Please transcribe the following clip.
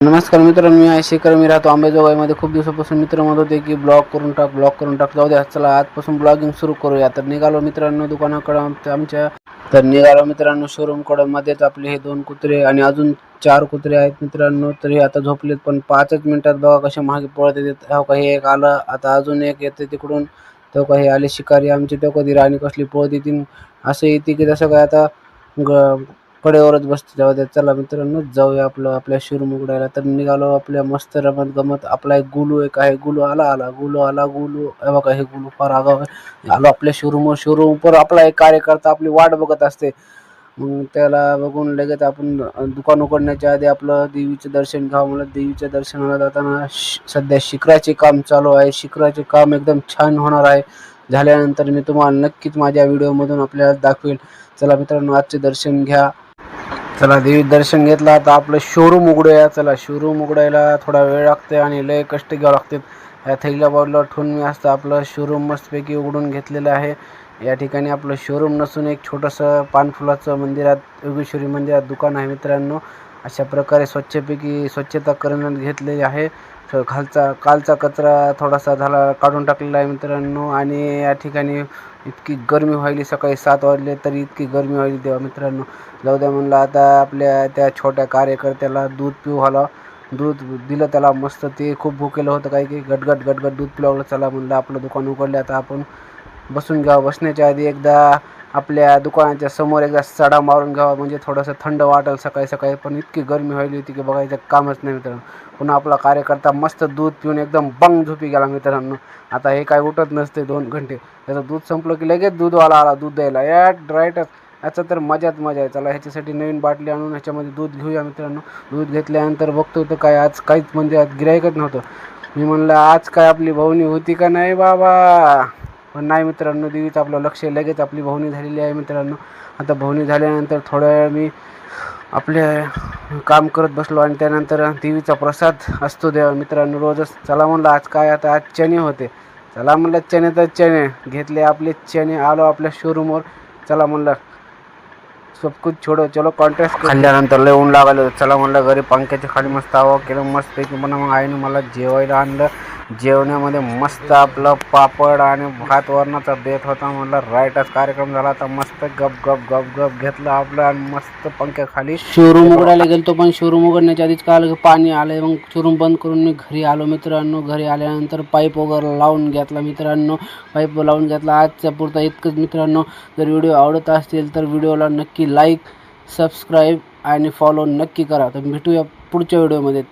नमस्कार मित्रांनो, मी आहे शेखर. मी राहतो अंबेजोगाईमध्ये. खूप दिवसापासून मित्र म्हणत होते की ब्लॉग करून टाक. जाऊ द्या, चला आजपासून ब्लॉगिंग सुरू करूया. तर निघालो मित्रांनो दुकानाकडं आमच्या. तर निघालो मित्रांनो शोरूमकडं. मध्येच आपले हे 2 कुत्रे आणि अजून 4 कुत्रे आहेत मित्रांनो. तर हे आता झोपलेत, पण 5च मिनिटात बघा कसे मागे पळत येतात. हो का, हे एक आलं, आता अजून एक येते तिकडून. तो का हे आले शिकारी आमचे. तो कधी राणी कसली पळत येतील असं येते की तसं काय आता कडेवरच बसते. जाऊ द्या, चला मित्रांनो जाऊया आपल्या शोरूम उघडायला. तर निघालो आपल्या मस्त रमत गमत. आपला एक गुलू एक आहे. गुलू आला गुलू हे बघा, हे गुलू फार आगाऊ आहे. आलो आपल्या शोरूमवर आपला एक कार्यकर्ता आपली वाट बघत असते. मग त्याला बघून लगेच आपण दुकान उघडण्याच्या आधी आपलं देवीचं दर्शन घ्यावं म्हणलं. देवीच्या दर्शनाला जाताना सध्या शिखराचे काम चालू आहे. शिखराचे काम एकदम छान होणार आहे. झाल्यानंतर मी तुम्हाला नक्कीच माझ्या व्हिडिओमधून आपल्याला दाखवेल. चला मित्रांनो, आजचे दर्शन घ्या. चला, देवी दर्शन घेतलं, आता आपलं शोरूम उघडूया. चला, शोरूम उघडायला थोडा वेळ लागते आणि लय कष्ट घ्यावं लागते. या थैल्या बाजूला ठेवून मी असतं आपलं शोरूम मस्तपैकी उघडून घेतलेलं आहे. या ठिकाणी आपलं शोरूम नसून एक छोटंसं पानफुलाचं मंदिरात, योगेश्वरी मंदिरात दुकान आहे मित्रांनो. अशा प्रकारे स्वच्छपैकी स्वच्छता करण्यात घेतलेली आहे. कालचा कचरा थोडासा झाला काढून टाकलेला आहे मित्रांनो. आणि या ठिकाणी इतकी गरमी व्हायली, सकाळी 7 वाजले तरी इतकी गरमी व्हायली तेव्हा मित्रांनो. जाऊ द्या म्हणलं, आता आपल्या त्या छोट्या कार्यकर्त्याला दूध पिऊ घाला. दूध दिलं त्याला मस्त. ते खूप भुकेलं होतं, काही गटगट दूध पिलावलं. चला म्हणलं, आपलं दुकान उघडलं, आता आपण बसून घ्यावं. बसण्याच्या आधी एकदा आपल्या दुकानाच्या समोर एकदा सडा मारून घ्यावा, म्हणजे थोडंसं थंड वाटेल सकाळी. पण इतकी गरमी व्हायली होती की बघायचं कामच नाही मित्रांनो. पुन्हा आपला कार्यकर्ता मस्त दूध पिऊन एकदम बंग झोपी गेला मित्रांनो. आता हे काय उठत नसते 2 घंटे. त्याचं दूध संपलं की लगेच दूधवाला आला दूध द्यायला. राईटच. याचा तर मजाच मजा आहे. चला, ह्याच्यासाठी नवीन बाटली आणून ह्याच्यामध्ये दूध घेऊया मित्रांनो. दूध घेतल्यानंतर बघतो तर काय आज काहीच म्हणजे आज गिऱ्हाईकच नव्हतं. मी म्हणलं आज काय आपली भावनी होती का नाही बाबा. पण नाही मित्रांनो, देवीचं आपलं लक्ष लगेच आपली भावनी झालेली आहे मित्रांनो. आता भावनी झाल्यानंतर थोड्या वेळ मी आपले काम करत बसलो आणि त्यानंतर देवीचा प्रसाद असतो देवा मित्रांनो रोजच. चला म्हणलं आज काय, आता आज चणे होते. चला म्हणलं, चणे तर चणे घेतले आपले चणे. आलो आपल्या शोरूमवर. चला म्हणलं, सब कुछ छोडो, चलो कॉन्ट्रॅक्ट. खाल्ल्यानंतर लय ऊन लागलं. चला म्हणलं घरी पंख्याच्या खाली मस्त हवा केलं मस्तपैकी. पण मग आईने मला जेवायला आणलं. जेवणामध्ये मस्त आपलं पापड आणि भात वरणाचा बेत होता. म्हणलं राईटच कार्यक्रम झाला. आता मस्त गप घेतलं आपलं आणि मस्त पंख्याखाली शोरूम उघडायला गेलतो. पण शोरूम उघडण्याच्या आधीच काय आलं, पाणी आलं. मग शोरूम बंद करून मी घरी आलो मित्रांनो. घरी आल्यानंतर पाईप वगैरे लावून घेतला मित्रांनो. आजच्या पुरता इतकंच मित्रांनो. जर व्हिडिओ आवडत असतील तर व्हिडिओला नक्की लाईक, सबस्क्राईब आणि फॉलो नक्की करा. तर भेटूया पुढच्या व्हिडिओमध्ये.